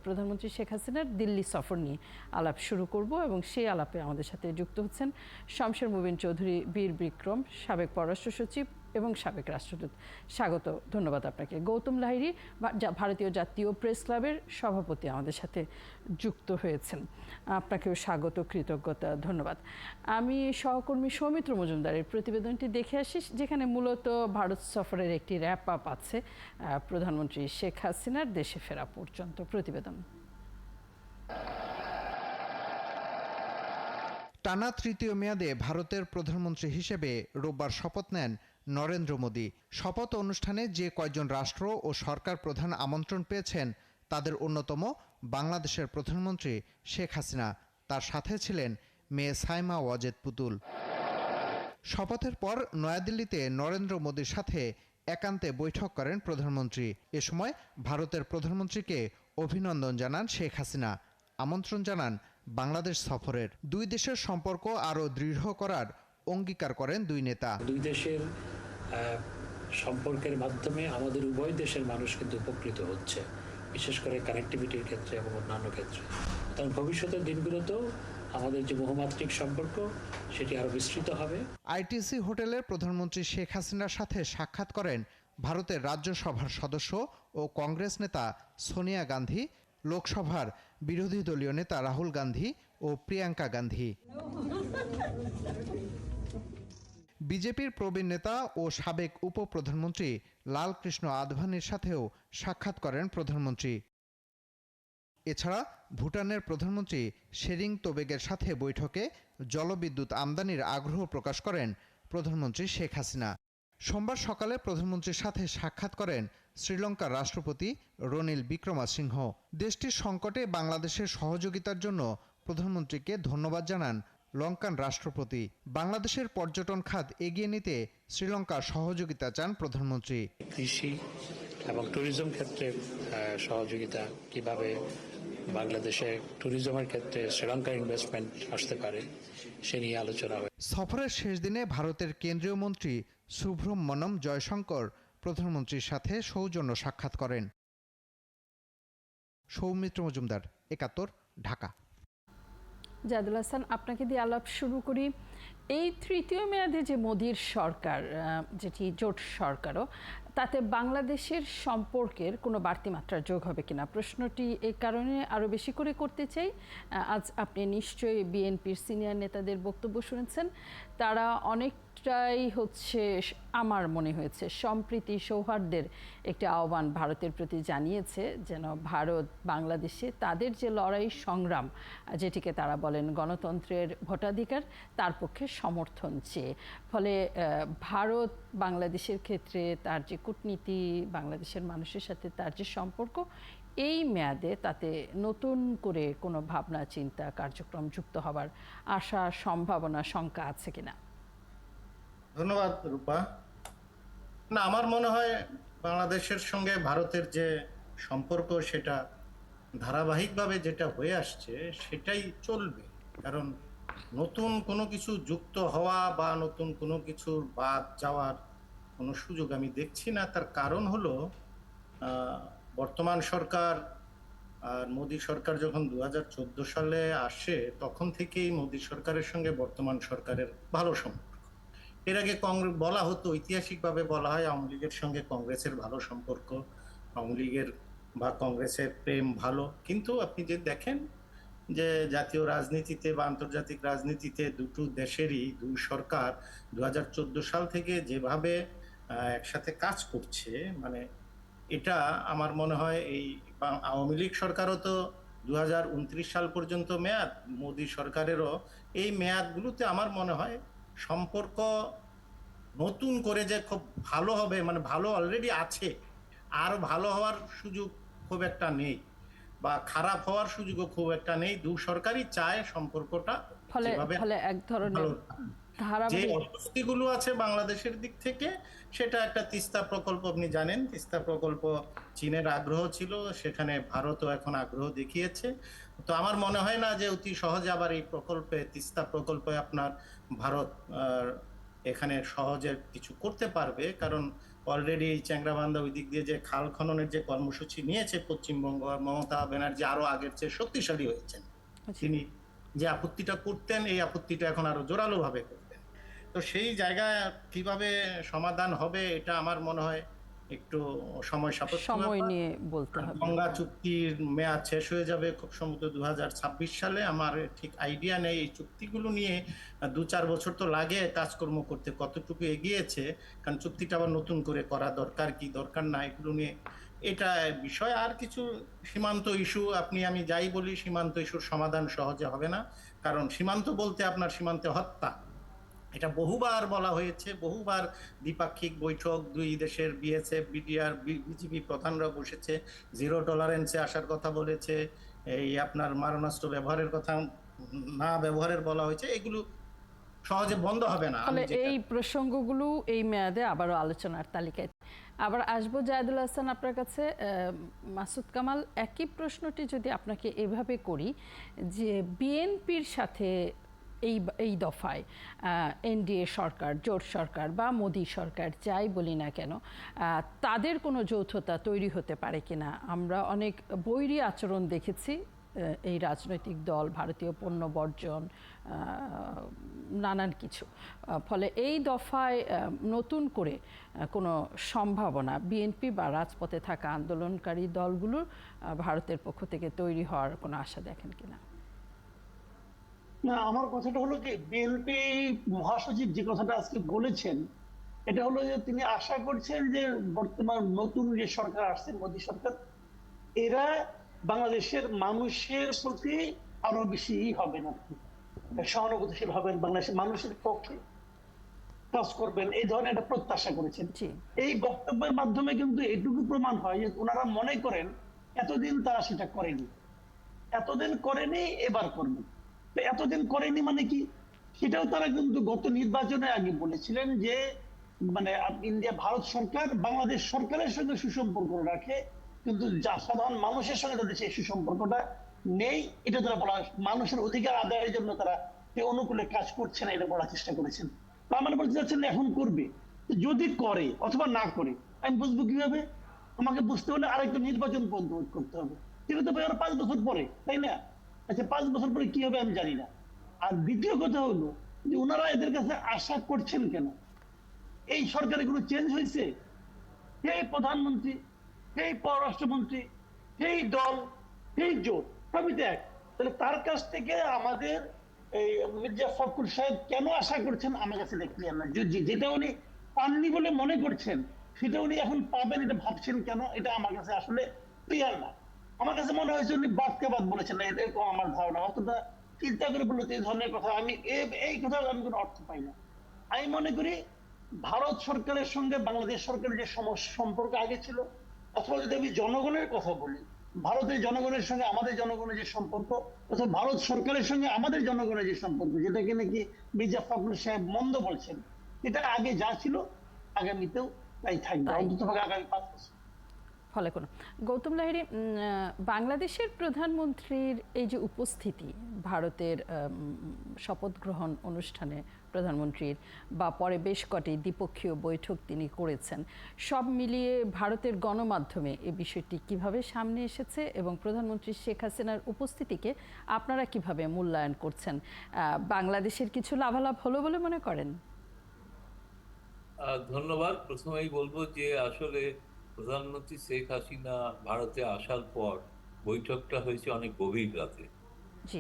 প্রধানমন্ত্রী শেখ হাসিনার দিল্লি সফর নিয়ে আলাপ শুরু করব এবং সেই আলাপে আমাদের সাথে যুক্ত হচ্ছেন শমশের মুবিন চৌধুরী বীর বিক্রম, সাবেক পররাষ্ট্র সচিব এবং সাবেক রাষ্ট্রদূত। স্বাগত, ধন্যবাদ আপনাকে। গৌতম লাহিড়ী, ভারতীয় জাতীয় প্রেস ক্লাবের সভাপতি, আমাদের সাথে যুক্ত হয়েছেন। আপনাকেও স্বাগত, কৃতজ্ঞতা, ধন্যবাদ। আমি সহকর্মী সৌমিত্র মজুমদারের প্রতিবেদনটি দেখে আসি, যেখানে মূলত ভারত সফরের একটি র্যাপ আপ আছে প্রধানমন্ত্রী শেখ হাসিনার দেশে ফেরা পর্যন্ত। প্রতিবেদন। টানা তৃতীয় মেয়াদে ভারতের প্রধানমন্ত্রী হিসেবে রোববার শপথ নেন নরেন্দ্র মোদী। শপথ অনুষ্ঠানে যে কয়জন রাষ্ট্র ও সরকার প্রধান আমন্ত্রণ পেয়েছেন তাদের অন্যতম বাংলাদেশের প্রধানমন্ত্রী শেখ হাসিনা। তার সাথে ছিলেন মেয়ে সাইমা ওয়াজেদ পুতুল। শপথের পর নয়াদিল্লিতে নরেন্দ্র মোদীর সাথে একান্তে বৈঠক করেন প্রধানমন্ত্রী। এ সময় ভারতের প্রধানমন্ত্রীকে অভিনন্দন জানান শেখ হাসিনা, আমন্ত্রণ জানান বাংলাদেশ সফরের। দুই দেশের সম্পর্ক আরও দৃঢ় করার অঙ্গীকার করেন দুই নেতা। দুই দেশের সম্পর্কের মাধ্যমে আমাদের উভয় দেশের মানুষ কিন্তু উপকৃত হচ্ছে, বিশেষ করে কানেক্টিভিটির ক্ষেত্রে এবং অন্যান্য ক্ষেত্রে। কারণ ভবিষ্যতের দিনগুলোতেও আমাদের যে বহুমাত্রিক সম্পর্ক সেটি আরও বিস্তৃত হবে। আইটিসি হোটেলে প্রধানমন্ত্রী শেখ হাসিনার সাথে সাক্ষাৎ করেন ভারতের রাজ্যসভার সদস্য ও কংগ্রেস নেতা সোনিয়া গান্ধী, লোকসভার বিরোধী দলীয় নেতা রাহুল গান্ধী ও প্রিয়াঙ্কা গান্ধী। বিজেপির প্রবীণ নেতা ও সাবেক উপপ্রধানমন্ত্রী লালকৃষ্ণ আদভানির সাথেও সাক্ষাৎ করেন প্রধানমন্ত্রী। এছাড়া ভুটানের প্রধানমন্ত্রী শেরিং তোবেগের সাথে বৈঠকে জলবিদ্যুৎ আমদানির আগ্রহ প্রকাশ করেন প্রধানমন্ত্রী শেখ হাসিনা। সোমবার সকালে প্রধানমন্ত্রীর সাথে সাক্ষাৎ করেন শ্রীলঙ্কার রাষ্ট্রপতি রনিল বিক্রমাসিংহ। দেশটির সংকটে বাংলাদেশের সহযোগিতার জন্য প্রধানমন্ত্রীকে ধন্যবাদ জানান লঙ্কান রাষ্ট্রপতি। বাংলাদেশের পর্যটন খাত এগিয়ে নিতে শ্রীলঙ্কার সহযোগিতা চান প্রধানমন্ত্রী। কৃষি এবং ট্যুরিজম ক্ষেত্রে সহযোগিতা, কিভাবে বাংলাদেশে ট্যুরিজমের ক্ষেত্রে শ্রীলঙ্কার ইনভেস্টমেন্ট আসতে পারে সে নিয়ে আলোচনা হয়। সফরের শেষ দিনে ভারতের কেন্দ্রীয় মন্ত্রী সুব্রহ্মণ্যম জয়শঙ্কর প্রধানমন্ত্রীর সাথে সৌজন্য সাক্ষাৎ করেন। সৌমিত্র মজুমদার, ৭১, ঢাকা। জাদুল হাসান, আপনাকে দিয়ে আলাপ শুরু করি। এই তৃতীয় মেয়াদে যে মোদীর সরকার, যেটি জোট সরকারও, তাতে বাংলাদেশের সম্পর্কের কোনো বাড়তি মাত্রা যোগ হবে কিনা, প্রশ্নটি এই কারণে আরও বেশি করে করতে চাই। আজ আপনি নিশ্চয়ই বিএনপির সিনিয়র নেতাদের বক্তব্য শুনেছেন। তারা অনেকটাই আমার মনে হয়েছে সম্প্রীতি সৌহার্দ্যের একটি আহ্বান ভারতের প্রতি জানিয়েছে, যেন ভারত বাংলাদেশে তাদের যে লড়াই সংগ্রাম, যেটিকে তারা বলেন গণতন্ত্রের ভোটাধিকার, তার পক্ষে সমর্থন চেয়ে। ফলে ভারত বাংলাদেশের ক্ষেত্রে তার যে কূটনীতি, বাংলাদেশের মানুষের সাথে তার যে সম্পর্ক, এই মেয়াদে তাতে নতুন করে কোনো ভাবনা চিন্তা কার্যক্রম যুক্ত হবার আশা, সম্ভাবনা, শঙ্কা আছে কিনা? ধন্যবাদ রূপা। না, আমার মনে হয় বাংলাদেশের সঙ্গে ভারতের যে সম্পর্ক সেটা ধারাবাহিকভাবে যেটা হয়ে আসছে সেটাই চলবে। কারণ নতুন কোনো কিছু যুক্ত হওয়া বা নতুন কোনো কিছুর বাদ যাওয়ার কোনো সুযোগ আমি দেখছি না। তার কারণ হলো বর্তমান সরকার আর মোদী সরকার যখন 2014 সালে আসে তখন থেকেই মোদী সরকারের সঙ্গে বর্তমান সরকারের ভালো সম্পর্ক। এর আগে কংগ্রেস বলা হতো, ঐতিহাসিকভাবে বলা হয় আওয়ামী লীগের সঙ্গে কংগ্রেসের ভালো সম্পর্ক, আওয়ামী লীগের বা কংগ্রেসের প্রেম ভালো। কিন্তু আপনি যে দেখেন যে জাতীয় রাজনীতিতে বা আন্তর্জাতিক রাজনীতিতে দুটো দেশেরই দুই সরকার 2014 সাল থেকে যেভাবে একসাথে কাজ করছে, মানে এটা আমার মনে হয় এই আওয়ামী লীগ সরকারও তো 2029 সাল পর্যন্ত মেয়াদ, মোদী সরকারেরও এই মেয়াদগুলোতে আমার মনে হয় সম্পর্ক নতুন করে যে খুব ভালো হবে, মানে ভালো অলরেডি আছে, আর ভালো হওয়ার সুযোগ খুব একটা নেই বা খারাপ হওয়ার সুযোগও খুব একটা নেই। দু সরকারই চায় সম্পর্কটা ফলে এক ধরনের যে অস্বস্তিগুলো আছে বাংলাদেশের দিক থেকে, সেটা একটা তিস্তা প্রকল্প, আপনি জানেন তিস্তা প্রকল্প চীনের আগ্রহ ছিল, সেখানে ভারতও এখন আগ্রহ দেখিয়েছে। তো আমার মনে হয় না যে অতি সহজে আবার এই প্রকল্পে, তিস্তা প্রকল্পে আপনার ভারত এখানে সহজে কিছু করতে পারবে। কারণ অলরেডি চ্যাংড়াবান্ধা ওই দিক দিয়ে যে খাল খননের যে কর্মসূচি নিয়েছে পশ্চিমবঙ্গ, মমতা ব্যানার্জি আরো আগের চেয়ে শক্তিশালী হয়েছেন। তিনি যে আপত্তিটা করতেন এই আপত্তিটা এখন আরো জোরালো ভাবে করতেন। তো সেই জায়গায় কিভাবে সমাধান হবে এটা আমার মনে হয় একটু সময় সাপেক্ষ, সময় নিয়ে বলতে হবে। গঙ্গা চুক্তির মেয়াদ শেষ হয়ে যাবে খুব সম্ভবত 2026 সালে। আমার ঠিক আইডিয়া নেই এই চুক্তিগুলো নিয়ে 2-4 বছর তো লাগে কাজকর্ম করতে, কতটুকু এগিয়েছে, কারণ চুক্তিটা আবার নতুন করে করা দরকার কি দরকার না এগুলো নিয়ে এটা বিষয়। আর কিছু সীমান্ত ইস্যু, আপনি আমি যাই বলি সীমান্ত ইস্যুর সমাধান সহজে হবে না, কারণ সীমান্ত বলতে আপনার সীমান্তে হত্যা, এটা বহুবার বলা হয়েছে, বহুবার দ্বিপাক্ষিক বৈঠক, দুই দেশের বিএসএফ, বিডিআর, বিজিবি প্রধানরা বসেছে, জিরো টলারেন্সে আসার কথা বলেছে, এই আপনার মারণাস্ত্র ব্যবহারের কথা না ব্যবহারের বলা হয়েছে, এগুলো সহজে বন্ধ হবে না। ফলে এই প্রসঙ্গগুলো এই মেয়াদে আবারও আলোচনার তালিকায়। আবার আসবো জায়েদুল হাসান আপনার কাছে। মাসুদ কামাল, একই প্রশ্নটি যদি আপনাকে এভাবে করি যে বিএনপির সাথে এই দফায় এনডিএ সরকার, জোট সরকার বা মোদি সরকার যাই বলি না কেন, তাদের কোনো যৌথতা তৈরি হতে পারে কিনা? আমরা অনেক বৈরী আচরণ দেখেছি এই রাজনৈতিক দল, ভারতীয় পণ্য বর্জন, নানান কিছু। ফলে এই দফায় নতুন করে কোনো সম্ভাবনা বিএনপি বা রাজপথে থাকা আন্দোলনকারী দলগুলোর ভারতের পক্ষ থেকে তৈরি হওয়ার কোনো আশা দেখেন কিনা? না, আমার কথাটা হলো কি, বিএনপি মহাসচিব যে কথাটা আজকে বলেছেন এটা হলো যে তিনি আশা করছেন যে বর্তমান নতুন যে সরকার আসছে, মোদী সরকার, এরা বাংলাদেশের মানুষের প্রতি আরো বেশি হবে না, সহানুভূতিশীল হবেন, বাংলাদেশের মানুষের পক্ষে কাজ করবেন, এই ধরনের একটা প্রত্যাশা করেছেন। এই বক্তব্যের মাধ্যমে কিন্তু এটুকু প্রমাণ হয় যে ওনারা মনে করেন এতদিন তারা সেটা করেনি, এবার করবেন। এতদিন করেনি মানে কি, সেটাও তারা কিন্তু গত নির্বাচনের আগে বলেছিলেন যে মানে ইন্ডিয়া, ভারত সরকার বাংলাদেশ সরকারের সঙ্গে সুসম্পর্ক রাখে, কিন্তু সাধারণ মানুষের সঙ্গে তাদের সেই সুসম্পর্কটা নেই, এটা তারা বলা, মানুষের অধিকার আদায়ের জন্য তারা অনুকূলে কাজ করছে না, এটা বলার চেষ্টা করেছেন। তার মানে বলতে চাচ্ছেন এখন করবে, যদি করে অথবা না করে আমি বুঝবো কিভাবে? আমাকে বুঝতে হলে আরেকটা নির্বাচন পর্যন্ত করতে হবে, সেটা তো 5 বছর পরে, তাই না? আচ্ছা, 5 বছর পরে কি হবে আমি জানি না। আর দ্বিতীয় কথা হলো যে ওনারা এদের কাছে আশা করছেন কেন? এই সরকারে কোনো চেঞ্জ হয়েছে? সেই প্রধানমন্ত্রী, সেই পররাষ্ট্রমন্ত্রী, সেই দল, সেই জোট সবই তো এক। তাহলে তার কাছ থেকে আমাদের এই মির্জা ফখরুল সাহেব কেন আশা করছেন আমার কাছে দেখতে না, যেটা উনি পাননি বলে মনে করছেন সেটা উনি এখন পাবেন এটা ভাবছেন কেন, এটা আমার কাছে আসলে ক্লিয়ার না। আমার কাছে মনে হয়েছে উনি বাদকে বাদ বলেছেন না, এরকম আমার ধারণা। অতটা চিন্তা করে বললো এই ধরনের কথা, আমি এই কথা আমি কোনো অর্থ পাই না। আমি মনে করি ভারত সরকারের সঙ্গে বাংলাদেশ সরকারের যে সম্পর্ক আগে ছিল, অথবা যদি আমি জনগণের কথা বলি, ভারতের জনগণের সঙ্গে আমাদের জনগণের যে সম্পর্ক, অথবা ভারত সরকারের সঙ্গে আমাদের জনগণের যে সম্পর্ক, যেটাকে নাকি মির্জা ফখরুল সাহেব মন্দ বলছেন, এটা আগে যা ছিল আগামীতেও তাই থাকবে, অন্তত আগামী 5 বছর। ফলে কোনো গৌতম লাহিড়ী, বাংলাদেশের প্রধানমন্ত্রীর এই যে উপস্থিতি ভারতের শপথ গ্রহণ অনুষ্ঠানে প্রধানমন্ত্রীর, বা পরে বেশ কটি দ্বিপক্ষীয় বৈঠক তিনি করেছেন, সব মিলিয়ে ভারতের গণমাধ্যমে এই বিষয়টি কিভাবে সামনে এসেছে এবং প্রধানমন্ত্রী শেখ হাসিনার উপস্থিতিকে আপনারা কিভাবে মূল্যায়ন করছেন? বাংলাদেশের কিছু লাভালাভ হলো বলে মনে করেন? ধন্যবাদ। প্রথমেই বলবো যে আসলে প্রধানমন্ত্রী শেখ হাসিনা ভারতে আসার পর বৈঠকটা হয়েছে অনেক গভীর রাতে,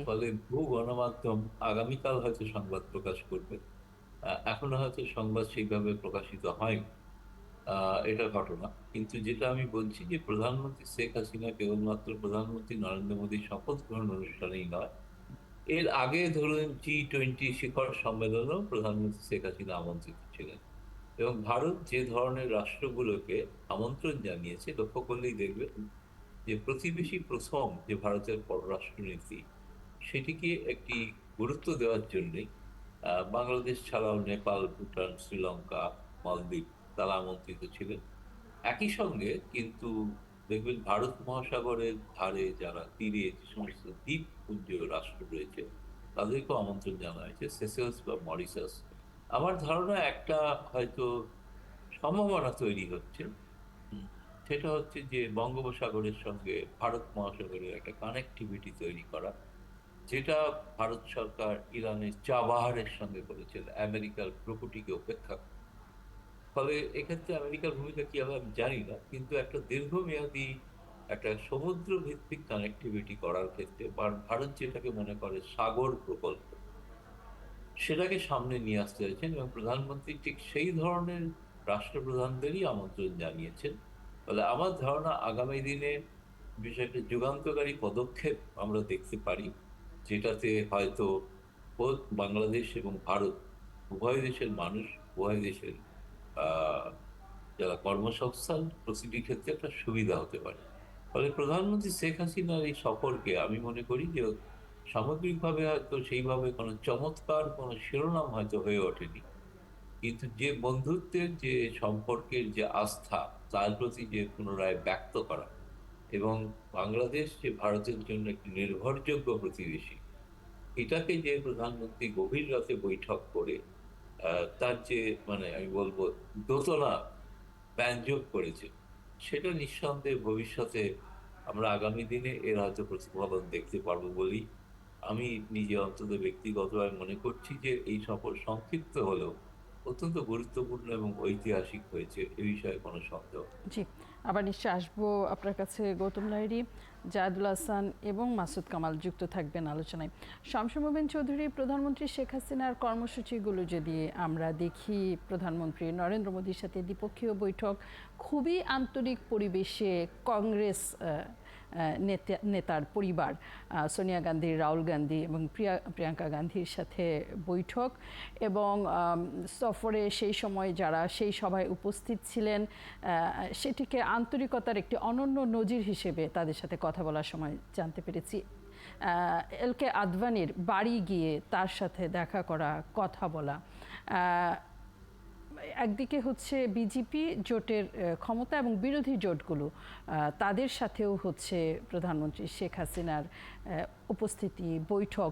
ফলে বহু গণমাধ্যম আগামীকাল হয়তো সংবাদ প্রকাশ করবে, এখনো হয়তো সংবাদ সেইভাবে প্রকাশিত হয়নি, এটা ঘটনা। কিন্তু যেটা আমি বলছি যে প্রধানমন্ত্রী শেখ হাসিনা কেবলমাত্র প্রধানমন্ত্রী নরেন্দ্র মোদীর শপথ গ্রহণ অনুষ্ঠানেই নয়, এর আগে ধরুন G20 শিখর সম্মেলনেও প্রধানমন্ত্রী শেখ হাসিনা আমন্ত্রিত ছিলেন। এবং ভারত যে ধরনের রাষ্ট্রগুলোকে আমন্ত্রণ জানিয়েছে, লক্ষ্য করলেই দেখবেন যে প্রতিবেশী প্রথম যে ভারতের পররাষ্ট্রনীতি, সেটিকে একটি গুরুত্ব দেওয়ার জন্যে বাংলাদেশ ছাড়াও নেপাল, ভুটান, শ্রীলঙ্কা, মালদ্বীপ তারা আমন্ত্রিত ছিলেন। একই সঙ্গে কিন্তু দেখবেন ভারত মহাসাগরের ধারে যারা তীরে যে সমস্ত দ্বীপপুঞ্জ রাষ্ট্র রয়েছে তাদেরকেও আমন্ত্রণ জানা হয়েছে, সেসেলস বা মরিশাস। আমার ধারণা একটা হয়তো সম্ভাবনা তৈরি হচ্ছে, সেটা হচ্ছে যে বঙ্গোপসাগরের সঙ্গে ভারত মহাসাগরের একটা কানেক্টিভিটি তৈরি করা, যেটা ভারত সরকার ইরানের চাবাহারের সঙ্গে করেছিল আমেরিকার প্রকৃতিকে উপেক্ষা করে। ফলে এক্ষেত্রে আমেরিকার ভূমিকা কি হবে আমি জানি না, কিন্তু একটা দীর্ঘমেয়াদী একটা সমুদ্র ভিত্তিক কানেক্টিভিটি করার ক্ষেত্রে ভারত যেটাকে মনে করে সাগর প্রকল্প, সেটাকে সামনে নিয়ে আসতে হয়েছেন এবং প্রধানমন্ত্রী ঠিক সেই ধরনের রাষ্ট্রপ্রধানদেরই আমন্ত্রণ জানিয়েছেন। ফলে আমার ধারণা আগামী দিনে বিষয়টা যুগান্তকারী পদক্ষেপ আমরা দেখতে পারি, যেটাতে হয়তো বোধ বাংলাদেশ এবং ভারত উভয় দেশের মানুষ, উভয় দেশের আহ যারা কর্মসংস্থান প্রতিটি ক্ষেত্রে একটা সুবিধা হতে পারে। ফলে প্রধানমন্ত্রী শেখ হাসিনার এই সফরকে আমি মনে করি যে সামগ্রিকভাবে হয়তো সেইভাবে কোনো চমৎকার কোনো শিরোনাম হয়তো হয়ে ওঠেনি, কিন্তু যে বন্ধুত্বের যে সম্পর্কের যে আস্থা, তার প্রতি যে পুনরায় ব্যক্ত করা, এবং বাংলাদেশ যে ভারতের জন্য একটি নির্ভরযোগ্য প্রতিবেশী, এটাকে যে প্রধানমন্ত্রী গভীর রাতে বৈঠক করে তার যে মানে আমি বলবো দোতনা ব্যঞ্জক করেছে, সেটা নিঃসন্দেহে ভবিষ্যতে আমরা আগামী দিনে এর হয়তো প্রতিফলন দেখতে পারবো বলেই আমি নিজে অন্তত ব্যক্তিগতভাবে মনে করছি যে এই সফর সংক্ষিপ্ত হলেও অত্যন্ত গুরুত্বপূর্ণ এবং ঐতিহাসিক হয়েছে, এ বিষয়ে কোনো সন্দেহ নেই। জি, আবার নিশ্চয় আসবো আপনার কাছে গৌতম লাহিড়ী, জায়েদুল হাসান এবং মাসুদ কামাল যুক্ত থাকবেন আলোচনায়। শামসুর মোবিন চৌধুরী, প্রধানমন্ত্রী শেখ হাসিনার কর্মসূচিগুলো যদি আমরা দেখি, প্রধানমন্ত্রী নরেন্দ্র মোদীর সাথে দ্বিপক্ষীয় বৈঠক, খুবই আন্তরিক পরিবেশে কংগ্রেস নেতার পরিবার সোনিয়া গান্ধী, রাহুল গান্ধী এবং প্রিয়াঙ্কা গান্ধীর সাথে বৈঠক, এবং সফরে সেই সময় যারা সেই সভায় উপস্থিত ছিলেন সেটিকে আন্তরিকতার একটি অনন্য নজির হিসেবে তাদের সাথে কথা বলার সময় জানতে পেরেছি। এলকে আদভানির বাড়ি গিয়ে তার সাথে দেখা করা, কথা বলা, একদিকে হচ্ছে বিজেপি জোটের ক্ষমতা এবং বিরোধী জোটগুলো, তাদের সাথেও হচ্ছে প্রধানমন্ত্রী শেখ হাসিনার উপস্থিতি, বৈঠক,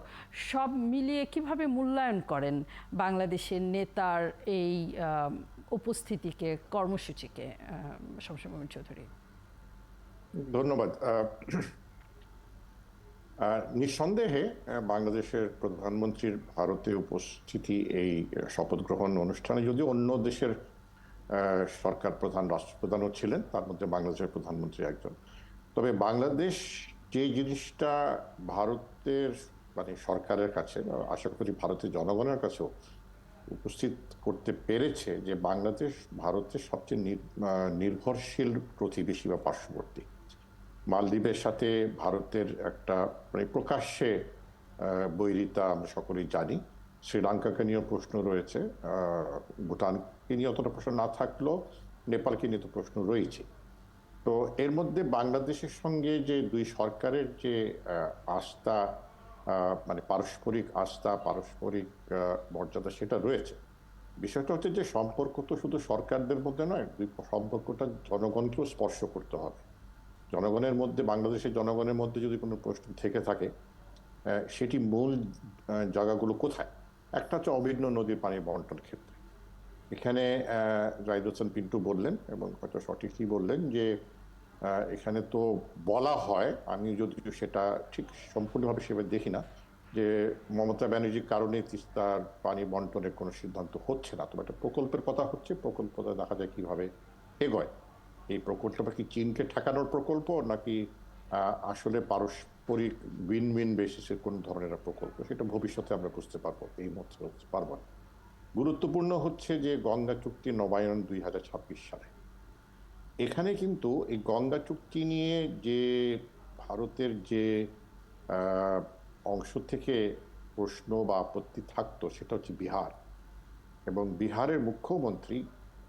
সব মিলিয়ে কিভাবে মূল্যায়ন করেন বাংলাদেশের নেতার এই উপস্থিতিকে, কর্মসূচিকে? শামসুর মোবিন চৌধুরী। ধন্যবাদ। নিঃসন্দেহে বাংলাদেশের প্রধানমন্ত্রীর ভারতে উপস্থিতি এই শপথ গ্রহণ অনুষ্ঠানে, যদিও অন্য দেশের সরকার প্রধান, রাষ্ট্রপ্রধানও ছিলেন, তার মধ্যে বাংলাদেশের প্রধানমন্ত্রী একজন, তবে বাংলাদেশ যে জিনিসটা ভারতের মানে সরকারের কাছে, আশা করি ভারতের জনগণের কাছেও উপস্থিত করতে পেরেছে, যে বাংলাদেশ ভারতের সবচেয়ে নির্ভরশীল প্রতিবেশী বা পার্শ্ববর্তী। মালদ্বীপের সাথে ভারতের একটা মানে প্রকাশ্যে বৈরিতা আমরা সকলেই জানি। শ্রীলঙ্কাকে নিয়েও প্রশ্ন রয়েছে, ভুটানকে নিয়ে অতটা প্রশ্ন না থাকলেও নেপালকে নিয়ে তো প্রশ্ন রয়েছে। তো এর মধ্যে বাংলাদেশের সঙ্গে যে দুই সরকারের যে আস্থা, মানে পারস্পরিক আস্থা, পারস্পরিক মর্যাদা, সেটা রয়েছে। বিষয়টা হচ্ছে যে সম্পর্ক তো শুধু সরকারদের মধ্যে নয়, সম্পর্কটা জনগণকেও স্পর্শ করতে হবে। জনগণের মধ্যে, বাংলাদেশের জনগণের মধ্যে যদি কোনো প্রশ্ন থেকে থাকে, সেটি মূল জায়গাগুলো কোথায়? একটা হচ্ছে অভিন্ন নদীর পানি বন্টন ক্ষেত্রে। এখানে জায়েদ হোসেন পিন্টু বললেন, এবং হয়তো সঠিকই বললেন, যে এখানে তো বলা হয়, আমি যদিও সেটা ঠিক সম্পূর্ণভাবে সেভাবে দেখি না, যে মমতা ব্যানার্জির কারণে তিস্তার পানি বন্টনের কোনো সিদ্ধান্ত হচ্ছে না। তবে একটা প্রকল্পের কথা হচ্ছে, প্রকল্পটা দেখা যায় কিভাবে এগোয়। এই প্রকল্পটা কি চীনকে ঠেকানোর প্রকল্প, নাকি আসলে পারস্পরিক উইন উইন বেসিসের কোন ধরনের প্রকল্প, সেটা ভবিষ্যতে আমরা বুঝতে পারবো, এই মুহূর্তে বুঝতে পারবো না। গুরুত্বপূর্ণ হচ্ছে যে গঙ্গা চুক্তি নবায়ন 2026 সালে। এখানে কিন্তু এই গঙ্গা চুক্তি নিয়ে যে ভারতের যে অংশ থেকে প্রশ্ন বা আপত্তি থাকতো, সেটা হচ্ছে বিহার, এবং বিহারের মুখ্যমন্ত্রী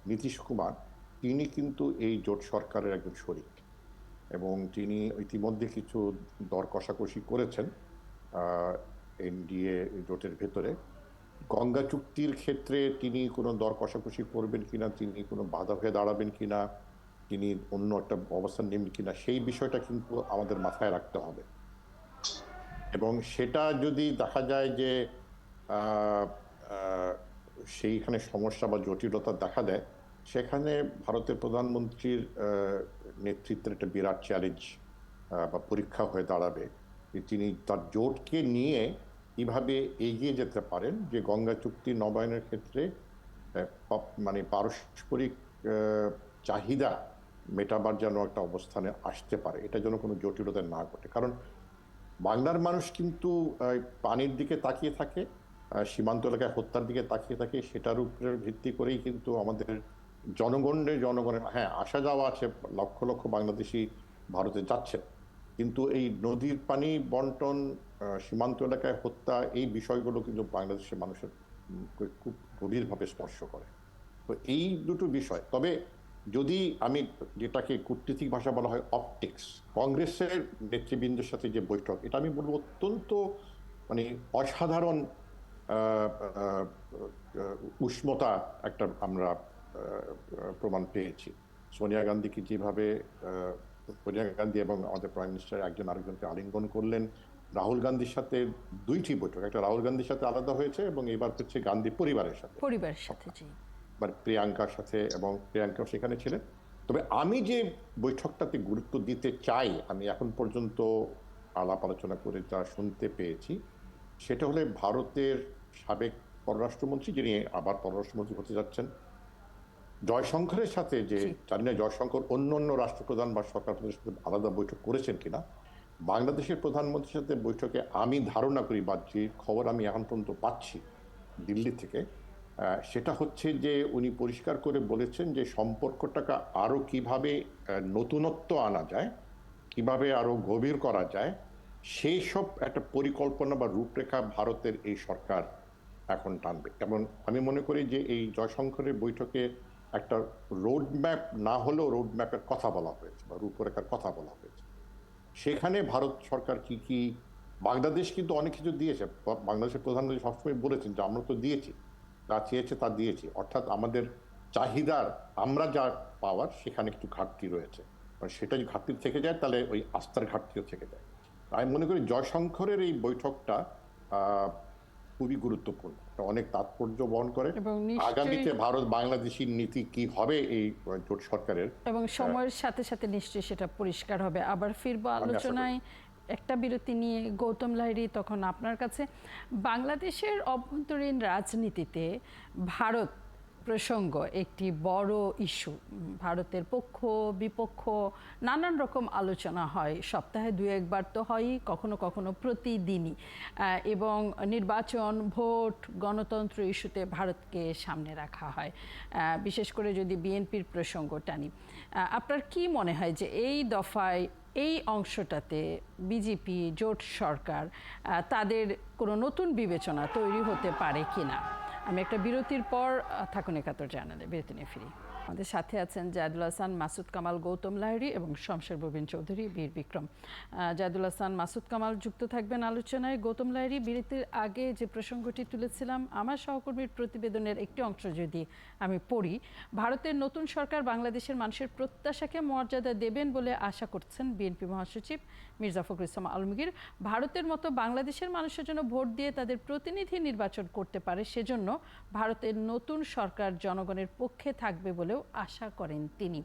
নীতিশ কুমার, তিনি কিন্তু এই জোট সরকারের একজন শরিক, এবং তিনি ইতিমধ্যে কিছু দর কষাকষি করেছেন এনডিএ জোটের ভেতরে। গঙ্গা চুক্তির ক্ষেত্রে তিনি কোনো দর কষাকষি করবেন কিনা, তিনি কোনো বাধা হয়ে দাঁড়াবেন কিনা, তিনি অন্য একটা অবস্থান নেবেন কিনা, সেই বিষয়টা কিন্তু আমাদের মাথায় রাখতে হবে। এবং সেটা যদি দেখা যায় যে সেইখানে সমস্যা বা জটিলতা দেখা দেয়, সেখানে ভারতের প্রধানমন্ত্রীর নেতৃত্বের একটা বিরাট চ্যালেঞ্জ বা পরীক্ষা হয়ে দাঁড়াবে যে তিনি তার জোটকে নিয়ে কিভাবে এগিয়ে যেতে পারেন, যে গঙ্গা চুক্তি নবায়নের ক্ষেত্রে মানে পারস্পরিক চাহিদা মেটাবার যেন একটা অবস্থানে আসতে পারে, এটা যেন কোনো জটিলতা না ঘটে। কারণ বাংলার মানুষ কিন্তু পানির দিকে তাকিয়ে থাকে, সীমান্ত এলাকায় হত্যার দিকে তাকিয়ে থাকে, সেটার উপরে ভিত্তি করেই কিন্তু আমাদের জনগণের হ্যাঁ আসা যাওয়া আছে, লক্ষ লক্ষ বাংলাদেশি ভারতে যাচ্ছে, কিন্তু এই নদীর পানি বন্টন, সীমান্ত এলাকায় হত্যা, এই বিষয়গুলো কিন্তু বাংলাদেশের মানুষের খুব গভীরভাবে স্পর্শ করে। তো এই দুটো বিষয়, তবে যদি আমি যেটাকে কূটনীতিক ভাষা বলা হয় অপটিক্স, কংগ্রেসের নেতৃবৃন্দের সাথে যে বৈঠক, এটা আমি বলবো অত্যন্ত মানে অসাধারণ উষ্ণতা একটা আমরা প্রমাণ পেয়েছি। সোনিয়া গান্ধীকে যেভাবে সোনিয়া গান্ধী এবং আমাদের প্রাইম মিনিস্টার একজন আরেকজনকে আলিঙ্গন করলেন, রাহুল গান্ধীর সাথে দুইটি বৈঠক, একটা রাহুল গান্ধীর সাথে আলাদা হয়েছে এবং এবার হচ্ছে গান্ধী পরিবারের সাথে প্রিয়াঙ্কার সাথে, এবং প্রিয়াঙ্কাও সেখানে ছিলেন। তবে আমি যে বৈঠকটাতে গুরুত্ব দিতে চাই, আমি এখন পর্যন্ত আলাপ আলোচনা করে যা শুনতে পেয়েছি, সেটা হলে ভারতের সাবেক পররাষ্ট্রমন্ত্রী, যিনি আবার পররাষ্ট্রমন্ত্রী হতে যাচ্ছেন, জয়শঙ্করের সাথে, যে জানি না জয়শঙ্কর অন্য রাষ্ট্রপ্রধান বা সরকার প্রধানের সাথে আলাদা বৈঠক করেছেন কিনা, বাংলাদেশের প্রধানমন্ত্রীর সাথে বৈঠকে আমি ধারণা করি বা যে খবর আমি এখন পর্যন্ত পাচ্ছি দিল্লি থেকে, সেটা হচ্ছে যে উনি পরিষ্কার করে বলেছেন যে সম্পর্কটাকে আরো কিভাবে নতুনত্ব আনা যায়, কিভাবে আরো গভীর করা যায়, সেই সব একটা পরিকল্পনা বা রূপরেখা ভারতের এই সরকার এখন টানবে। এবং আমি মনে করি যে এই জয়শঙ্করের বৈঠকে একটা রোডম্যাপ না হলেও রোডম্যাপের কথা বলা হয়েছে বা রূপরেখার কথা বলা হয়েছে। সেখানে ভারত সরকার কি কি, বাংলাদেশ কিন্তু অনেক কিছু দিয়েছে, বাংলাদেশের প্রধানমন্ত্রী সবসময় বলেছেন যে আমরা তো দিয়েছি, যা চেয়েছে তা দিয়েছি, অর্থাৎ আমাদের চাহিদার আমরা যা পাওয়ার সেখানে একটু ঘাটতি রয়েছে, সেটা যদি ঘাটতি থেকে যায় তাহলে ওই আস্থার ঘাটতিও থেকে যায়। আমি মনে করি জয়শঙ্করের এই বৈঠকটা খুবই গুরুত্বপূর্ণ, অনেক তাৎপর্য বহন করে। আগামীতে ভারত বাংলাদেশের নীতি কি হবে এই জোট সরকারের, এবং সময়ের সাথে সাথে নিশ্চয়ই সেটা পরিষ্কার হবে। আবার ফিরবো আলোচনায় একটা বিরতি নিয়ে। গৌতম লাহিড়ী, তখন আপনার কাছে, বাংলাদেশের অভ্যন্তরীণ রাজনীতিতে ভারত প্রসঙ্গ একটি বড় ইস্যু। ভারতের পক্ষ বিপক্ষ নানান রকম আলোচনা হয়, সপ্তাহে দু একবার তো হয়ই, কখনো কখনো প্রতিদিনই, এবং নির্বাচন, ভোট, গণতন্ত্র ইস্যুতে ভারতকে সামনে রাখা হয়। বিশেষ করে যদি বিএনপির প্রসঙ্গ টানি, আপনার কি মনে হয় যে এই দফায়, এই অংশটাতে বিজেপি জোট সরকার তাদের কোনো নতুন বিবেচনা তৈরি হতে পারে কিনা? আমি একটা বিরতির পর থাকুন একাত্তর জার্নালে বিরতি নিয়ে ফিরি। আমাদের সাথে আছেন জায়দুল হাসান, মাসুদ কামাল, গৌতম লাহিড়ী এবং শমশের প্রবীণ চৌধুরী, বীর বিক্রম। জায়দুল হাসান, মাসুদ কামাল যুক্ত থাকবেন আলোচনায়। গৌতম লাহিড়ী, বিরতির আগে যে প্রসঙ্গটি তুলেছিলাম, আমার সহকর্মীর প্রতিবেদনের একটি অংশ যদি আমি পড়ি, ভারতের নতুন সরকার বাংলাদেশের মানুষের প্রত্যাশাকে মর্যাদা দেবেন বলে আশা করছেন বিএনপি মহাসচিব মির্জা ফখরুল ইসলাম আলমগীর। ভারতের মতো বাংলাদেশের মানুষের জন্য ভোট দিয়ে তাদের প্রতিনিধি নির্বাচন করতে পারে, সেজন্য ভারতের নতুন সরকার জনগণের পক্ষে থাকবে বলেও আশা করেন তিনি।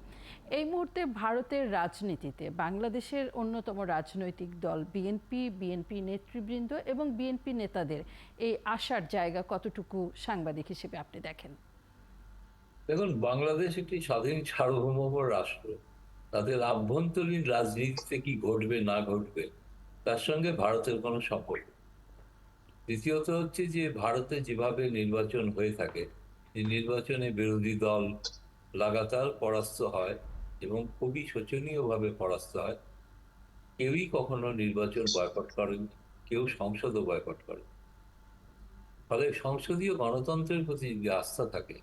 এই মুহূর্তে ভারতের রাজনীতিতে বাংলাদেশের অন্যতম রাজনৈতিক দল বিএনপি নেতৃবৃন্দ এবং বিএনপি নেতাদের এই আশার জায়গা কতটুকু সাংবাদিক হিসেবে আপনি দেখেন? দেখুন, বাংলাদেশ একটি স্বাধীন সার্বভৌম রাষ্ট্র, তাদের আভ্যন্তরীণ রাজনীতিতে কি ঘটবে না ঘটবে তার সঙ্গে ভারতের কোনো সম্পর্ক। দ্বিতীয়ত হচ্ছে যে ভারতে যেভাবে নির্বাচন হয়ে থাকে, এই নির্বাচনে বিরোধী দল লাগাতার পরাস্ত হয় এবং খুবই শোচনীয়ভাবে পরাস্ত হয়। কেউই কখনো নির্বাচন বয়কট করেন, কেউ সংসদও বয়কট করেন। ফলে সংসদীয় গণতন্ত্রের প্রতি যদি আস্থা থাকে,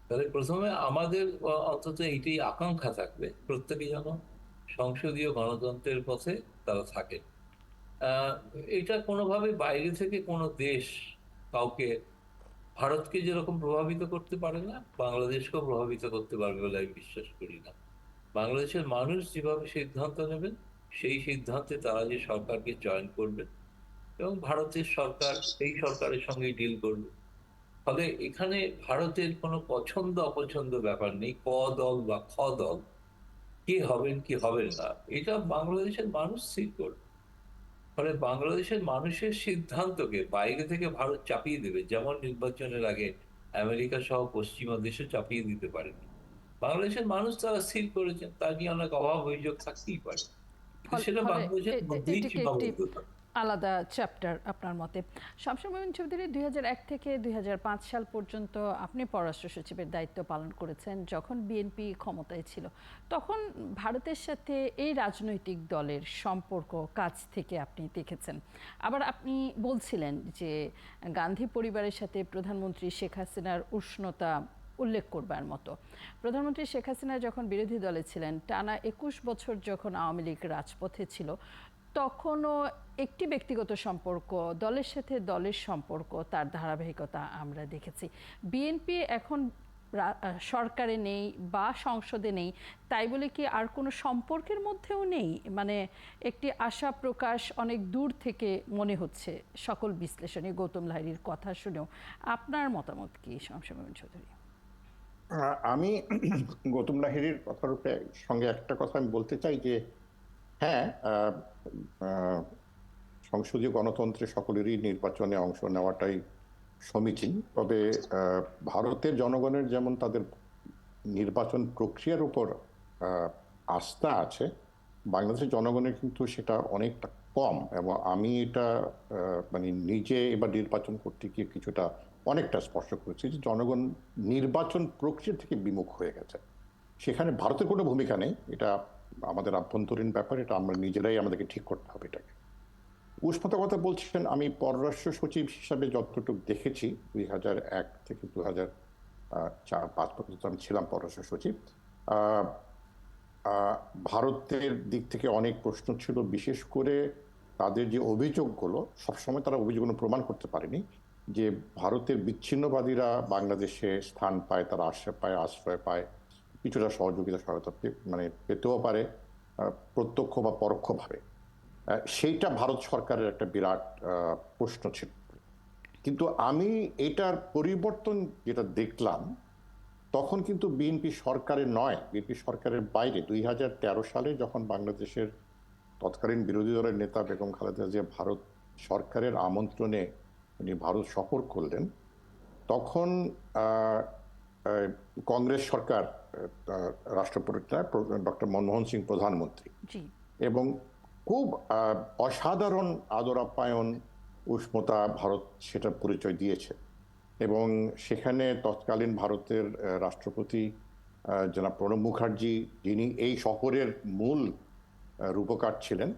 তাহলে প্রথমে আমাদের অন্তত এইটাই আকাঙ্ক্ষা থাকবে, প্রত্যেকে যেন সংসদীয় গণতন্ত্রের পথে তারা থাকে। এটা কোনোভাবে বাইরে থেকে কোনো দেশ কাউকে, ভারতকে যেরকম প্রভাবিত করতে পারে না, বাংলাদেশকেও প্রভাবিত করতে পারবে বলে আমি বিশ্বাস করি না। বাংলাদেশের মানুষ যেভাবে সিদ্ধান্ত নেবেন, সেই সিদ্ধান্তে তারা যে সরকারকে চয়ন করবে এবং ভারতের সরকার এই সরকারের সঙ্গে ডিল করবে। ফলে এখানে ভারতের কোনো পছন্দ অপছন্দ ব্যাপার নেই, ক দল বা খ দল কে হবেন কি হবেন না এটা বাংলাদেশের মানুষ স্থির করবে। ফলে বাংলাদেশের মানুষের সিদ্ধান্তকে বাইরে থেকে ভারত চাপিয়ে দেবে, যেমন নির্বাচনের আগে আমেরিকা সহ পশ্চিমা দেশে চাপিয়ে দিতে পারেনি। বাংলাদেশের মানুষ তারা স্থির করেছেন, তা নিয়ে অনেক অভাব অভিযোগ থাকতেই পারে, কিন্তু সেটা বাংলাদেশের মধ্যেই এটিকে একটি সীমাবদ্ধ থাকে। আলাদা চ্যাপ্টার আপনার মতে। শামসুর মোমিন চৌধুরী, 2001 থেকে 2005 সাল পর্যন্ত আপনি পররাষ্ট্র সচিবের দায়িত্ব পালন করেছেন। যখন বিএনপি ক্ষমতায় ছিল তখন ভারতের সাথে এই রাজনৈতিক দলের সম্পর্ক কাছ থেকে আপনি দেখেছেন। আবার আপনি বলছিলেন যে গান্ধী পরিবারের সাথে প্রধানমন্ত্রী শেখ হাসিনার উষ্ণতা উল্লেখ করবার মতো। প্রধানমন্ত্রী শেখ হাসিনা যখন বিরোধী দলে ছিলেন, টানা 21 বছর যখন আওয়ামী লীগ রাজপথে ছিল, তখনও একটি ব্যক্তিগত সম্পর্ক, দলের সাথে দলের সম্পর্ক, তার ধারাবাহিকতা আমরা দেখেছি। বিএনপি এখন সরকারে নেই বা সংসদে নেই, তাই বলে কি আর কোনো সম্পর্কের মধ্যেও নেই? মানে একটি আশা প্রকাশ অনেক দূর থেকে মনে হচ্ছে সকল বিশ্লেষণী, গৌতম লাহিড়ীর কথা শুনেও। আপনার মতামত কি শামসুর মোমিন চৌধুরী? আমি গৌতম লাহিড়ীর কথার সঙ্গে একটা কথা আমি বলতে চাই যে হ্যাঁ, সংসদীয় গণতন্ত্রে সকলেরই নির্বাচনে অংশ নেওয়াটাই সমীচীন। তবে ভারতের জনগণের যেমন তাদের নির্বাচন প্রক্রিয়ার উপর আস্থা আছে, বাংলাদেশের জনগণের কিন্তু সেটা অনেকটা কম। এবং আমি এটা মানে নিজে এবার নির্বাচন করতে গিয়ে কিছুটা অনেকটা স্পর্শ করেছি যে জনগণ নির্বাচন প্রক্রিয়া থেকে বিমুখ হয়ে গেছে। সেখানে ভারতের কোনো ভূমিকা নেই, এটা আমাদের আভ্যন্তরীণ ব্যাপার, এটা আমরা নিজেরাই আমাদেরকে ঠিক করতে হবে এটাকে। উষ্ণতার কথা বলছেন, আমি পররাষ্ট্র সচিব হিসাবে যতটুকু দেখেছি 2001 থেকে 2004-5 পর্যন্ত আমি ছিলাম পররাষ্ট্র সচিব। ভারতের দিক থেকে অনেক প্রশ্ন ছিল, বিশেষ করে তাদের যে অভিযোগগুলো, সবসময় তারা অভিযোগগুলো প্রমাণ করতে পারেনি যে ভারতের বিচ্ছিন্নবাদীরা বাংলাদেশে স্থান পায়, তারা আশ্রয় পায়, কিছুটা সহযোগিতা সহায়তা মানে পেতেও পারে প্রত্যক্ষ বা পরোক্ষভাবে। সেইটা ভারত সরকারের একটা বিরাট প্রশ্ন ছিল। কিন্তু আমি এটার পরিবর্তন যেটা দেখলাম, তখন কিন্তু বিএনপি সরকারের নয়, বিএনপি সরকারের বাইরে 2013 সালে যখন বাংলাদেশের তৎকালীন বিরোধী দলের নেতা বেগম খালেদা জিয়া ভারত সরকারের আমন্ত্রণে উনি ভারত সফর করলেন, তখন কংগ্রেস সরকার, রাষ্ট্রপতি ডক্টর মনমোহন সিং প্রধানমন্ত্রী, এবং খুব অসাধারণ আদর আপ্যায়ন, উষ্ণতা ভারত সেটার পরিচয় দিয়েছে। এবং সেখানে তৎকালীন ভারতের রাষ্ট্রপতি জনাব প্রণব মুখার্জি, যিনি এই সফরের মূল রূপকার ছিলেন,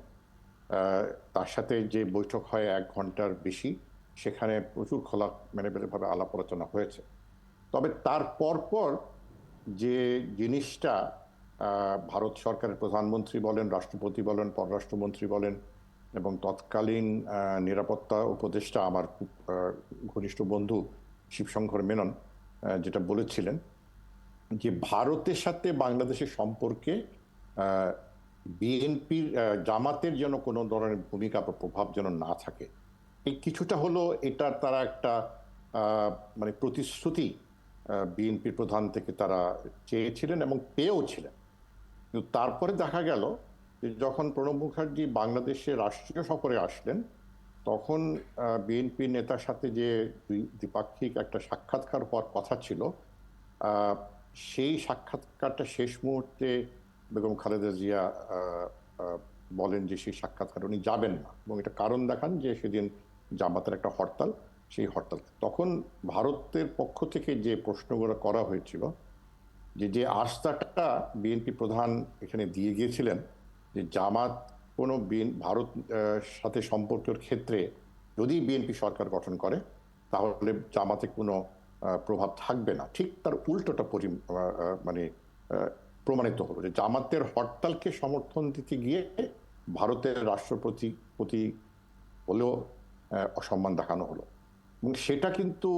তার সাথে যে বৈঠক হয় 1 ঘন্টার বেশি, সেখানে প্রচুর খোলামেলাভাবে আলাপ আলোচনা হয়েছে। তবে তার পরপর যে জিনিসটা ভারত সরকারের প্রধানমন্ত্রী বলেন, রাষ্ট্রপতি বলেন, পররাষ্ট্রমন্ত্রী বলেন, এবং তৎকালীন নিরাপত্তা উপদেষ্টা আমার খুব ঘনিষ্ঠ বন্ধু শিবশঙ্কর মেনন যেটা বলেছিলেন যে ভারতের সাথে বাংলাদেশের সম্পর্কে বিএনপির জামাতের যেন কোনো ধরনের ভূমিকা বা প্রভাব যেন না থাকে। এই কিছুটা হলো এটার তারা একটা মানে প্রতিশ্রুতি বিএনপির প্রধান থেকে তারা চেয়েছিলেন এবং পেয়েও ছিলেন। কিন্তু তারপরে দেখা গেল যে যখন প্রণব মুখার্জি বাংলাদেশে রাষ্ট্রীয় সফরে আসলেন, তখন বিএনপি নেতার সাথে যে দ্বিপাক্ষিক একটা সাক্ষাৎকার হওয়ার কথা ছিল, সেই সাক্ষাৎকারটা শেষ মুহূর্তে বেগম খালেদা জিয়া বলেন যে সেই সাক্ষাৎকার উনি যাবেন না, এবং এটা কারণ দেখান যে সেদিন জামাতের একটা হরতাল, সেই হরতাল। তখন ভারতের পক্ষ থেকে যে প্রশ্নগুলো করা হয়েছিল, যে আস্থাটা বিএনপি প্রধান এখানে দিয়ে গিয়েছিলেন যে জামাত কোনো ভারত সাথে সম্পর্কের ক্ষেত্রে যদি বিএনপি সরকার গঠন করে তাহলে জামাতে কোনো প্রভাব থাকবে না, ঠিক তার উল্টোটা মানে প্রমাণিত হলো যে জামাতের হরতালকে সমর্থন দিতে গিয়ে ভারতের রাষ্ট্রপতি প্রতি হলেও অসম্মান দেখানো হলো। এবং সেটা কিন্তু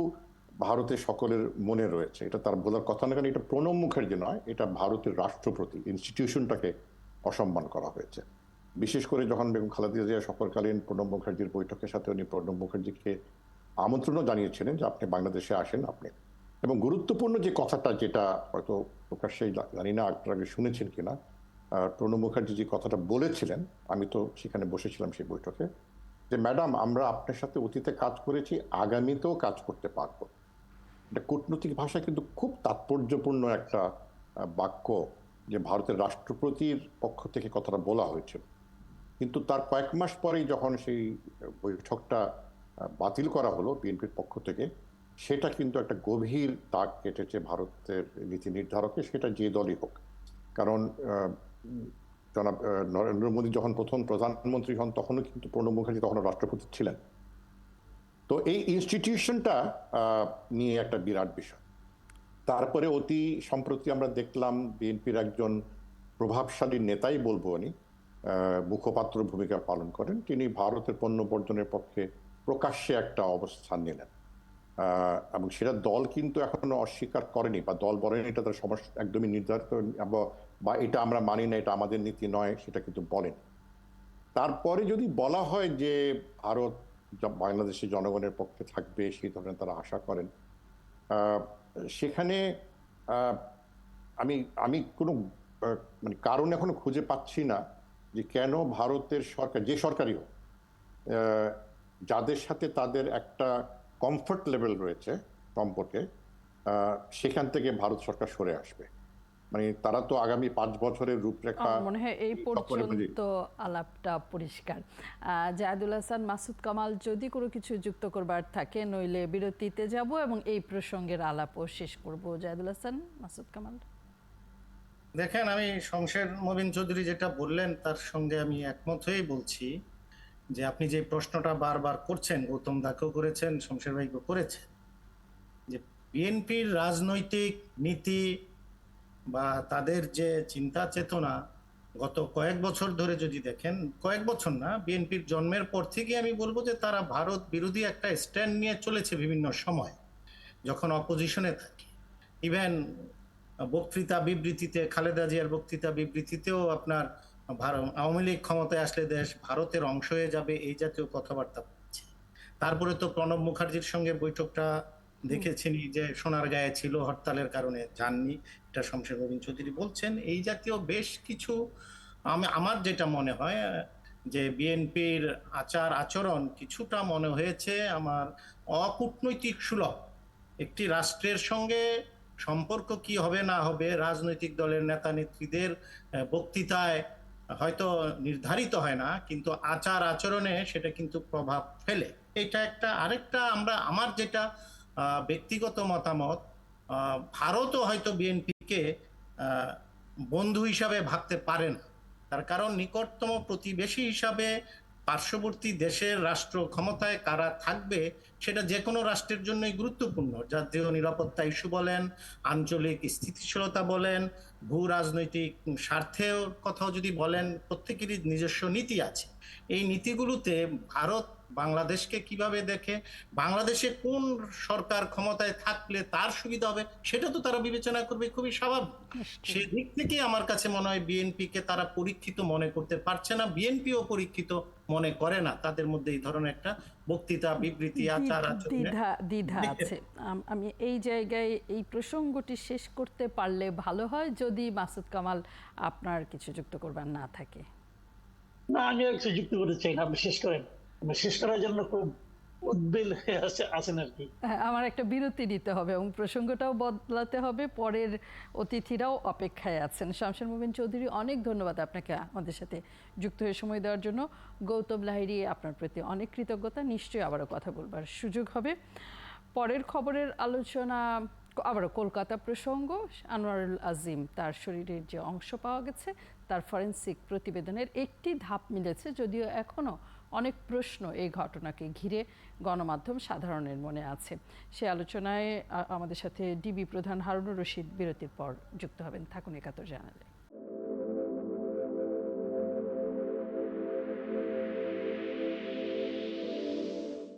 ভারতের সকলের মনে রয়েছে, এটা তার বলার কথা না, কারণ এটা প্রণব মুখার্জি নয়, এটা ভারতের রাষ্ট্রপতি ইনস্টিটিউশনটাকে অসম্মান করা হয়েছে। বিশেষ করে যখন বেগম খালেদা জিয়া সফরকালীন প্রণব মুখার্জির বৈঠকের সাথে উনি প্রণব মুখার্জিকে আমন্ত্রণও জানিয়েছিলেন যে আপনি বাংলাদেশে আসেন আপনি। এবং গুরুত্বপূর্ণ যে কথাটা, যেটা হয়তো প্রকাশ্যে জানি না আপনারা আগে শুনেছেন কিনা, প্রণব মুখার্জি যে কথাটা বলেছিলেন, আমি তো সেখানে বসেছিলাম সেই বৈঠকে, যে ম্যাডাম আমরা আপনার সাথে অতীতে কাজ করেছি, আগামীতেও কাজ করতে পারবো। এটা কূটনৈতিক ভাষায় কিন্তু খুব তাৎপর্যপূর্ণ একটা বাক্য, যে ভারতের রাষ্ট্রপতির পক্ষ থেকে কথাটা বলা হয়েছিল। কিন্তু তার কয়েক মাস পরেই যখন সেই বৈঠকটা বাতিল করা হলো বিএনপির পক্ষ থেকে, সেটা কিন্তু একটা গভীর দাগ কেটেছে ভারতের নীতি নির্ধারকে, সেটা যে দলই হোক। কারণ জনাব নরেন্দ্র মোদী যখন প্রথম প্রধানমন্ত্রী হন তখনও কিন্তু প্রণব মুখার্জি তখনও রাষ্ট্রপতি ছিলেন। তো এই ইনস্টিটিউশনটা নিয়ে একটা বিরাট বিষয়। তারপরে অতি সম্প্রতি আমরা দেখলাম বিএনপির একজন প্রভাবশালী নেতাই বলবো উনি, মুখপাত্র ভূমিকা পালন করেন, তিনি ভারতের পণ্য বর্জনের পক্ষে প্রকাশ্যে একটা অবস্থান নিলেন। এবং সেটা দল কিন্তু এখনো অস্বীকার করেনি, বা দল বলেনি এটা তার সমস্যা একদমই নির্ধারিত, বা এটা আমরা মানি না, এটা আমাদের নীতি নয়, সেটা কিন্তু বলেন। তারপরে যদি বলা হয় যে ভারত বাংলাদেশের জনগণের পক্ষে থাকবে, সেই ধরনের তারা আশা করেন, সেখানে আমি আমি কোনো মানে কারণ এখনো খুঁজে পাচ্ছি না যে কেন ভারতের সরকার, যে সরকারই হোক, যাদের সাথে তাদের একটা কমফর্ট লেভেল রয়েছে সম্পর্কে, সেখান থেকে ভারত সরকার সরে আসবে। মানে তারা তো আগামী 5 বছরের রূপরেখা, মনে হয় এই পর্যন্ত আলাপটা পরিষ্কার। জায়েদুল হাসান, মাসুদ কামাল, যদি কোনো কিছু যুক্ত করবার থাকে, নইলে বিরতিতে যাব এবং এই প্রসঙ্গের আলাপও শেষ করব। জায়েদুল হাসান, মাসুদ কামাল। দেখেন, আমি শমশের মবিন চৌধুরী যেটা বললেন তার সঙ্গে আমি একমত হয়েই বলছি যে আপনি যে প্রশ্নটা বারবার করছেন, গৌতম দাকেও করেছেন, শমশের ভাইকেও করেছেন, যে বিএনপির রাজনৈতিক নীতি বা তাদের যে চিন্তা চেতনা গত কয়েক বছর ধরে যদি দেখেন, কয়েক বছর না, বিএনপির জন্মের পর থেকে আমি বলবো যে তারা ভারত বিরোধী একটা স্ট্যান্ড নিয়ে চলেছে বিভিন্ন সময় যখন অপোজিশনে থাকে। ইভেন বক্তৃতা বিবৃতিতে, খালেদা জিয়ার বক্তৃতা বিবৃতিতেও আপনার আওয়ামী লীগ ক্ষমতায় আসলে দেশ ভারতের অংশ হয়ে যাবে, এই জাতীয় কথাবার্তা বলছে। তারপরে তো প্রণব মুখার্জির সঙ্গে বৈঠকটা দেখেছেনই, যে সোনারগাঁয়ে ছিল, হরতালের কারণে যাননি, এটা শমশের মবিন চৌধুরী বলছেন। এই জাতীয় বেশ কিছু, আমার যেটা মনে হয় যে বিএনপির আচার আচরণ কিছুটা মনে হয়েছে আমার অকূটনৈতিক সুলভ। একটি রাষ্ট্রের সঙ্গে সম্পর্ক কি হবে না হবে রাজনৈতিক দলের নেতা নেত্রীদের বক্তৃতায় হয়তো নির্ধারিত হয় না, কিন্তু আচার আচরণে সেটা কিন্তু প্রভাব ফেলে। এটা একটা। আরেকটা, আমার যেটা ব্যক্তিগত মতামত, ভারতও হয়তো বিএনপিকে বন্ধু হিসাবে ভাবতে পারে না। তার কারণ নিকটতম প্রতিবেশী হিসাবে পার্শ্ববর্তী দেশের রাষ্ট্র ক্ষমতায় কারা থাকবে সেটা যে কোনো রাষ্ট্রের জন্যই গুরুত্বপূর্ণ। জাতীয় নিরাপত্তা ইস্যু বলেন, আঞ্চলিক স্থিতিশীলতা বলেন, ভূ রাজনৈতিক স্বার্থের কথাও যদি বলেন, প্রত্যেকেরই নিজস্ব নীতি আছে। এই নীতিগুলোতে ভারত বাংলাদেশকে কিভাবে দেখে, বাংলাদেশে কোন সরকার ক্ষমতায় থাকলে তার সুবিধা হবে, সেটা তো তারা বিবেচনা করবে, খুবই স্বাভাবিক। সেদিক থেকে আমার কাছে মনে হয় বিএনপিকে তারা পরীক্ষিত মনে করতে পারছে না, বিএনপিও পরীক্ষিত মনে করে না। তাদের মধ্যে এই ধরনের একটা বক্তৃতা বিবৃতি, আচার দ্বিধা আছে। আমি এই জায়গায় এই প্রসঙ্গটি শেষ করতে পারলে ভালো হয়, যদি মাসুদ কামাল আপনার কিছু যুক্ত করবার না থাকে। না, আমি কিছু যুক্ত করতে চাই না, আপনি শেষ করেন। শেষ করার জন্য খুব উদ্বেল হয়ে আছেন আর কি। আমার একটা বিরতি নিতে হবে এবং প্রসঙ্গটাও বদলাতে হবে, পরের অতিথিরাও অপেক্ষায় আছেন। শমশের মবিন চৌধুরী, অনেক ধন্যবাদ আপনাকে আমাদের সাথে যুক্ত হয়ে সময় দেওয়ার জন্য। গৌতম লাহিড়ী, আপনার প্রতি অনেক কৃতজ্ঞতা। নিশ্চয়ই আবারও কথা বলবার সুযোগ হবে। পরের খবরের আলোচনা আবারও কলকাতা প্রসঙ্গ। আনোয়ারুল আজিম, তার শরীরের যে অংশ পাওয়া গেছে তার ফরেন্সিক প্রতিবেদনের একটি ধাপ মিলেছে, যদিও এখনও অনেক প্রশ্ন এই ঘটনাকে ঘিরে গণমাধ্যম সাধারণের মনে আছে। সে আলোচনায় আমাদের সাথে ডিবি প্রধান হারুনুর রশিদ বিরতির পর যুক্ত হবেন। থাকুন একাত্তর জানালে।